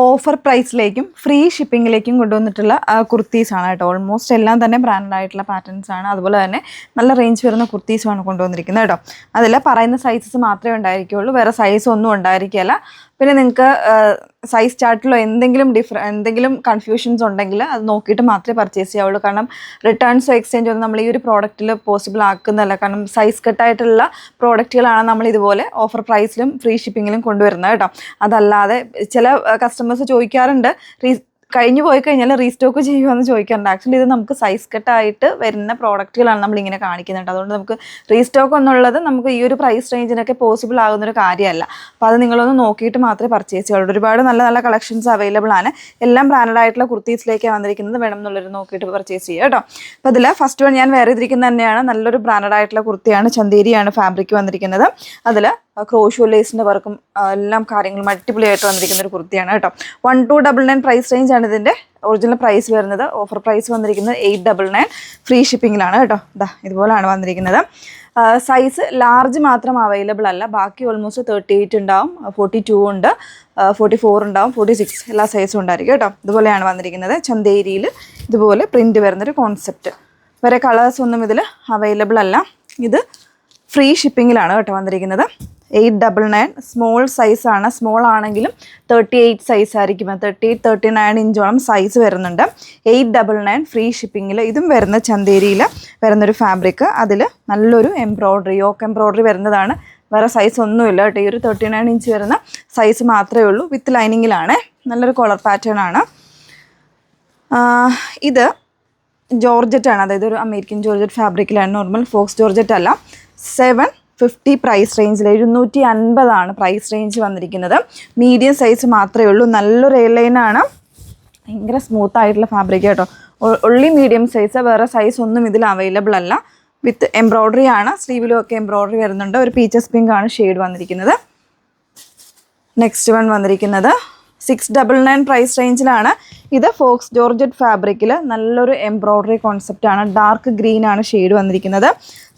Offer പ്രൈസിലേക്കും free ഷിപ്പിങ്ങിലേക്കും കൊണ്ടുവന്നിട്ടുള്ള കുർത്തീസാണ് കേട്ടോ. Almost എല്ലാം തന്നെ ബ്രാൻഡ് ആയിട്ടുള്ള പാറ്റേൺസ് ആണ്. അതുപോലെ തന്നെ നല്ല റേഞ്ച് വരുന്ന കുർത്തീസുമാണ് കൊണ്ടുവന്നിരിക്കുന്നത് കേട്ടോ. അതിൽ പറയുന്ന സൈസസ് മാത്രമേ ഉണ്ടായിരിക്കുകയുള്ളൂ, വേറെ സൈസ് ഒന്നും ഉണ്ടായിരിക്കില്ല. പിന്നെ നിങ്ങൾക്ക് സൈസ് ചാർട്ടിലോ എന്തെങ്കിലും കൺഫ്യൂഷൻസ് ഉണ്ടെങ്കിൽ അത് നോക്കിയിട്ട് മാത്രമേ പർച്ചേസ് ചെയ്യാവുള്ളൂ. കാരണം റിട്ടേൺസോ എക്സ്ചേഞ്ചോ ഒന്നും നമ്മൾ ഈ ഒരു പ്രോഡക്റ്റിൽ പോസിബിൾ ആക്കുന്നതല്ല. കാരണം സൈസ് കട്ടായിട്ടുള്ള പ്രോഡക്റ്റുകളാണ് നമ്മൾ ഇതുപോലെ ഓഫർ പ്രൈസിലും ഫ്രീ ഷിപ്പിങ്ങിലും കൊണ്ടുവരുന്നത് കേട്ടോ. അതല്ലാതെ ചില കസ്റ്റമേഴ്സ് ചോദിക്കാറുണ്ട്, കഴിഞ്ഞു പോയി കഴിഞ്ഞാൽ റീസ്റ്റോക്ക് ചെയ്യുമെന്ന് ചോദിക്കാറുണ്ട്. ആക്ച്വലി ഇത് നമുക്ക് സൈസ് കട്ടായിട്ട് വരുന്ന പ്രോഡക്റ്റുകളാണ് നമ്മളിങ്ങനെ കാണിക്കുന്നുണ്ട്. അതുകൊണ്ട് നമുക്ക് റീസ്റ്റോക്ക് എന്നുള്ളത് നമുക്ക് ഈ ഒരു പ്രൈസ് റേഞ്ചിനൊക്കെ പോസിബിൾ ആകുന്നൊരു കാര്യമല്ല. അപ്പോൾ അത് നിങ്ങളൊന്ന് നോക്കിയിട്ട് മാത്രമേ പർച്ചേസ് ചെയ്യുള്ളൂ. ഒരുപാട് നല്ല നല്ല കളക്ഷൻസ് അവൈലബിൾ ആണ്. എല്ലാം ബ്രാൻഡഡ് ആയിട്ടുള്ള കുർത്തീസിലേക്കാണ് വന്നിരിക്കുന്നത്. വേണം എന്നുള്ളൊരു നോക്കിയിട്ട് പർച്ചേസ് ചെയ്യുക കേട്ടോ. അപ്പോൾ അതിൽ ഫസ്റ്റ് വൺ ഞാൻ വേറെ ചെയ്തിരിക്കുന്നത് തന്നെയാണ്. നല്ലൊരു ബ്രാൻഡഡ് ആയിട്ടുള്ള കുർത്തിയാണ്. ചന്തേരിയാണ് ഫാബ്രിക് വന്നിരിക്കുന്നത്. അതിൽ ക്രോഷോ ലേസിൻ്റെ വർക്കും എല്ലാം കാര്യങ്ങളും അടിപൊളിയായിട്ട് വന്നിരിക്കുന്ന ഒരു കുർത്തിയാണ് കേട്ടോ. 1299 പ്രൈസ് റേഞ്ച് ആണ് ഇതിൻ്റെ ഒറിജിനൽ പ്രൈസ് വരുന്നത്. ഓഫർ പ്രൈസ് വന്നിരിക്കുന്നത് 899 ഫ്രീ ഷിപ്പിങ്ങിലാണ് കേട്ടോ. ഇതുപോലെയാണ് വന്നിരിക്കുന്നത്. സൈസ് ലാർജ് മാത്രം അവൈലബിൾ അല്ല, ബാക്കി ഓൾമോസ്റ്റ് 38 ഉണ്ടാവും, 42 ഉണ്ട്, 44 ഉണ്ടാവും, 46 എല്ലാ സൈസും ഉണ്ടായിരിക്കും കേട്ടോ. ഇതുപോലെയാണ് വന്നിരിക്കുന്നത്. ചന്തേരിയിൽ ഇതുപോലെ പ്രിൻറ്റ് വരുന്നൊരു കോൺസെപ്റ്റ്. വേറെ കളേഴ്സ് ഒന്നും ഇതിൽ അവൈലബിൾ അല്ല. ഇത് ഫ്രീ ഷിപ്പിങ്ങിലാണ് കേട്ടോ വന്നിരിക്കുന്നത്. 899 സ്മോൾ സൈസാണ്. സ്മോൾ ആണെങ്കിലും 38 സൈസ് ആയിരിക്കും. 38-39 ഇഞ്ചോളം സൈസ് വരുന്നുണ്ട്. 899 ഫ്രീ ഷിപ്പിങ്ങിൽ. ഇതും വരുന്ന ചന്തേരിയിൽ വരുന്നൊരു ഫാബ്രിക്. അതിൽ നല്ലൊരു എംബ്രോയ്ഡറി, യോക്ക് എംബ്രോയ്ഡറി വരുന്നതാണ്. വേറെ സൈസ് ഒന്നുമില്ല കേട്ടോ. ഈ ഒരു 39 ഇഞ്ച് വരുന്ന സൈസ് മാത്രമേ ഉള്ളൂ. വിത്ത് ലൈനിങ്ങിലാണ്. നല്ലൊരു കോളർ പാറ്റേൺ ആണ്. ഇത് ജോർജറ്റ് ആണ്, അതായത് ഒരു അമേരിക്കൻ ജോർജറ്റ് ഫാബ്രിക്കിലാണ്. നോർമൽ ഫോക്സ് ജോർജറ്റ് അല്ല. 750 പ്രൈസ് റേഞ്ചിൽ 750 പ്രൈസ് റേഞ്ച് വന്നിരിക്കുന്നത്. മീഡിയം സൈസ് മാത്രമേ ഉള്ളൂ. നല്ലൊരു എയർലൈനാണ്. ഭയങ്കര സ്മൂത്ത് ആയിട്ടുള്ള ഫാബ്രിക് കേട്ടോ. ഒള്ളി മീഡിയം സൈസ്, വേറെ സൈസ് ഒന്നും ഇതിൽ അവൈലബിൾ അല്ല. വിത്ത് എംബ്രോയ്ഡറി ആണ്. സ്ലീവിലും ഒക്കെ എംബ്രോയ്ഡറി വരുന്നുണ്ട്. ഒരു പീച്ചസ് പിങ്ക് ആണ് ഷെയ്ഡ് വന്നിരിക്കുന്നത്. നെക്സ്റ്റ് വൺ വന്നിരിക്കുന്നത് 699 പ്രൈസ് റേഞ്ചിലാണ്. ഇത് ഫോക്സ് ജോർജറ്റ് ഫാബ്രിക്കിൽ നല്ലൊരു എംബ്രോയ്ഡറി കോൺസെപ്റ്റ് ആണ്. ഡാർക്ക് ഗ്രീൻ ആണ് ഷെയ്ഡ് വന്നിരിക്കുന്നത്.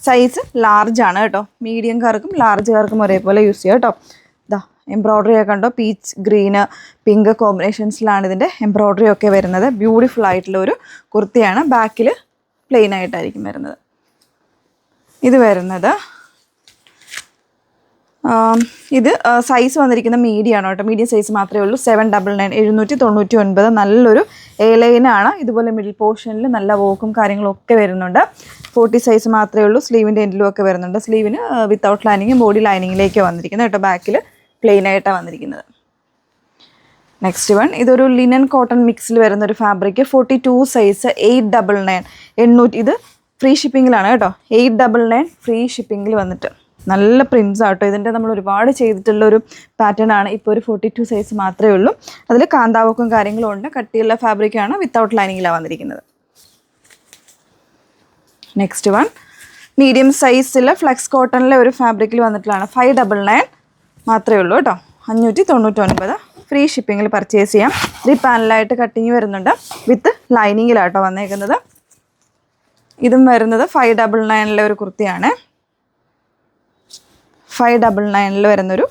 സൈസ് ലാർജ് ആണ് കേട്ടോ. മീഡിയംകാർക്കും ലാർജുകാർക്കും ഒരേപോലെ യൂസ് ചെയ്യാം കേട്ടോ. എംബ്രോയ്ഡറി ഒക്കെ ഉണ്ടോ, പീച്ച് ഗ്രീന് പിങ്ക് കോമ്പിനേഷൻസിലാണ് ഇതിൻ്റെ എംബ്രോയ്ഡറി ഒക്കെ വരുന്നത്. ബ്യൂട്ടിഫുൾ ആയിട്ടുള്ള ഒരു കുർത്തിയാണ്. ബാക്കിൽ പ്ലെയിൻ ആയിട്ടായിരിക്കും വരുന്നത്. ഇത് വരുന്നത് ഇത് സൈസ് വന്നിരിക്കുന്ന മീഡിയം ആണ് കേട്ടോ. മീഡിയം സൈസ് മാത്രമേ ഉള്ളൂ. 799 799 നല്ലൊരു എയർലൈനാണ്. ഇതുപോലെ മിഡിൽ പോർഷനിൽ നല്ല വോക്കും കാര്യങ്ങളും ഒക്കെ വരുന്നുണ്ട്. 40 സൈസ് മാത്രമേ ഉള്ളൂ. സ്ലീവിൻ്റെ എൻഡിലും ഒക്കെ വരുന്നുണ്ട്. സ്ലീവിന് വിത്തൗട്ട് ലൈനിങ്ങും ബോഡി ലൈനിങ്ങിലേക്ക് വന്നിരിക്കുന്നത് കേട്ടോ. ബാക്കിൽ പ്ലെയിൻ ആയിട്ടാണ് വന്നിരിക്കുന്നത്. നെക്സ്റ്റ് വൺ ഇതൊരു ലിനൻ കോട്ടൺ മിക്സിൽ വരുന്നൊരു ഫാബ്രിക്. 42 സൈസ് 899 ഇത് ഫ്രീ ഷിപ്പിങ്ങിലാണ് കേട്ടോ. 899 ഫ്രീ ഷിപ്പിങ്ങിൽ വന്നിട്ട് നല്ല പ്രിൻസ് ആട്ടോ. ഇതിൻ്റെ നമ്മൾ ഒരുപാട് ചെയ്തിട്ടുള്ളൊരു പാറ്റേൺ ആണ്. ഇപ്പോൾ ഒരു 42 സൈസ് മാത്രമേ ഉള്ളൂ. അതിൽ കാന്താവക്കും കാര്യങ്ങളും ഉണ്ട്. കട്ടിയുള്ള ഫാബ്രിക്കാണ്. വിത്തൗട്ട് ലൈനിങ്ങിലാണ് വന്നിരിക്കുന്നത്. നെക്സ്റ്റ് വൺ മീഡിയം സൈസിൽ ഫ്ലെക്സ് കോട്ടണിലെ ഒരു ഫാബ്രിക്കിൽ വന്നിട്ടുള്ളതാണ്. 599 മാത്രമേ ഉള്ളൂ കേട്ടോ. 599 ഫ്രീ ഷിപ്പിങ്ങിൽ പർച്ചേസ് ചെയ്യാം. 3 പാനലായിട്ട് കട്ടിങ് വരുന്നുണ്ട്. വിത്ത് ലൈനിങ്ങിലാട്ടോ വന്നേക്കുന്നത്. ഇതും വരുന്നത് 599 ഒരു കുർത്തിയാണ്. 599 വരുന്നൊരു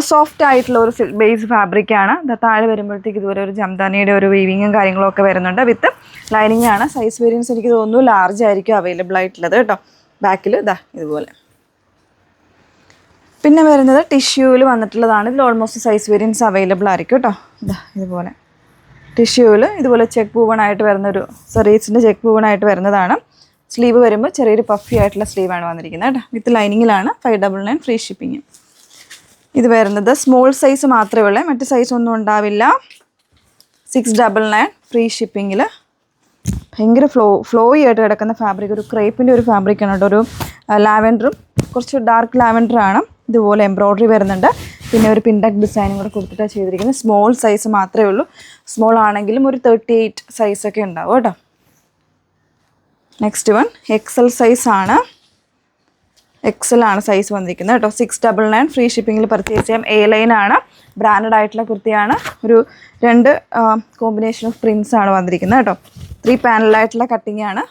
സോഫ്റ്റ് ആയിട്ടുള്ള ഒരു ബേസ് ഫാബ്രിക്കാണ്. താഴെ വരുമ്പോഴത്തേക്ക് ഇതുപോലെ ഒരു ജംദാനിയുടെ ഒരു വീവിങ്ങും കാര്യങ്ങളൊക്കെ വരുന്നുണ്ട്. വിത്ത് ലൈനിങ് ആണ്. സൈസ് വേരിയൻസ് എനിക്ക് തോന്നുന്നു ലാർജ് ആയിരിക്കും അവൈലബിൾ ആയിട്ടുള്ളത് കേട്ടോ. ബാക്കിൽ ഇതുപോലെ. പിന്നെ വരുന്നത് ടിഷ്യൂവിൽ വന്നിട്ടുള്ളതാണ്. ഇതിൽ ഓൾമോസ്റ്റ് സൈസ് വേരിയൻസ് അവൈലബിൾ ആയിരിക്കും കേട്ടോ. ഇതുപോലെ ടിഷ്യൂവിൽ ഇതുപോലെ ചെക്ക് പൂവണായിട്ട് വരുന്നൊരു സെറീസിൻ്റെ ചെക്ക് പൂവണായിട്ട് വരുന്നതാണ്. സ്ലീവ് വരുമ്പോൾ ചെറിയൊരു പഫി ആയിട്ടുള്ള സ്ലീവാണ് വന്നിരിക്കുന്നത് കേട്ടോ. വിത്ത് ലൈനിങ്ങിലാണ്. 599 ഫ്രീ ഷിപ്പിങ്. ഇത് വരുന്നത് സ്മോൾ സൈസ് മാത്രമേ ഉള്ളൂ, മറ്റ് സൈസ് ഒന്നും ഉണ്ടാവില്ല. 699 ഫ്രീ ഷിപ്പിങ്ങിൽ. ഭയങ്കര ഫ്ലോയി ആയിട്ട് കിടക്കുന്ന ഫാബ്രിക്. ഒരു ക്രേപ്പിൻ്റെ ഒരു ഫാബ്രിക്കാണ് കേട്ടോ. ഒരു ലാവൻഡറും കുറച്ച് ഡാർക്ക് ലാവൻഡറാണ്. ഇതുപോലെ എംബ്രോയ്ഡറി വരുന്നുണ്ട്. പിന്നെ ഒരു പിൻഡക് ഡിസൈനും കൂടെ കൊടുത്തിട്ടാണ് ചെയ്തിരിക്കുന്നത്. സ്മോൾ സൈസ് മാത്രമേ ഉള്ളൂ. സ്മോൾ ആണെങ്കിലും ഒരു 38 സൈസൊക്കെ ഉണ്ടാവും കേട്ടോ. നെക്സ്റ്റ് വൺ എക്സൽ സൈസ് ആണ്. എക്സൽ ആണ് സൈസ് വന്നിരിക്കുന്നത് കേട്ടോ. 699 ഫ്രീ ഷിപ്പിങ്ങിൽ പർച്ചേസ് ചെയ്യാം. എയർലൈൻ ആണ്. ബ്രാൻഡഡ് ആയിട്ടുള്ള കുർത്തിയാണ്. ഒരു 2 കോമ്പിനേഷൻ ഓഫ് പ്രിൻസ് ആണ് വന്നിരിക്കുന്നത് കേട്ടോ. 3 പാനലായിട്ടുള്ള കട്ടിങ് ആണ്.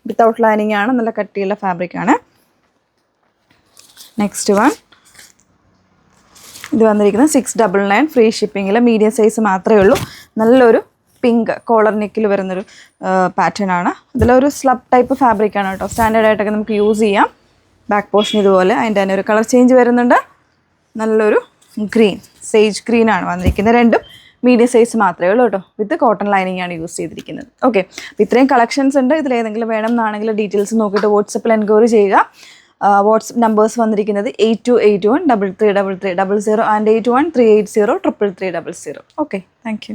വിത്തൗട്ട് ലൈനിങ് ആണ്. നല്ല കട്ടിയുള്ള ഫാബ്രിക് ആണ്. നെക്സ്റ്റ് വൺ ഇത് വന്നിരിക്കുന്നത് 699 ഫ്രീ ഷിപ്പിങ്ങിൽ, മീഡിയം സൈസ് മാത്രമേ ഉള്ളൂ. നല്ലൊരു പിങ്ക് കോളർ നെക്കിൽ വരുന്നൊരു പാറ്റേൺ ആണ്. ഇതിലൊരു സ്ലബ് ടൈപ്പ് ഫാബ്രിക് ആണ് കേട്ടോ. സ്റ്റാൻഡേർഡ് ആയിട്ടൊക്കെ നമുക്ക് യൂസ് ചെയ്യാം. ബാക്ക് പോർഷൻ ഇതുപോലെ, അതിൻ്റെ തന്നെ ഒരു കളർ ചേഞ്ച് വരുന്നുണ്ട്. നല്ലൊരു ഗ്രീൻ, സേജ് ഗ്രീൻ ആണ് വന്നിരിക്കുന്നത്. രണ്ടും മീഡിയം സൈസ് മാത്രമേ ഉള്ളൂ കേട്ടോ. വിത്ത് കോട്ടൺ ലൈനിങ് ആണ് യൂസ് ചെയ്തിരിക്കുന്നത്. ഓക്കെ, അപ്പോൾ ഇത്രയും കളക്ഷൻസ് ഉണ്ട്. ഇതിലേതെങ്കിലും വേണം എന്നാണെങ്കിൽ ഡീറ്റെയിൽസ് നോക്കിയിട്ട് വാട്സപ്പിൽ എൻക്വയറി ചെയ്യുക. വാട്സപ്പ് നമ്പേഴ്സ് വന്നിരിക്കുന്നത് 8281 333300 ആൻഡ് 8138038000. Okay, thank you.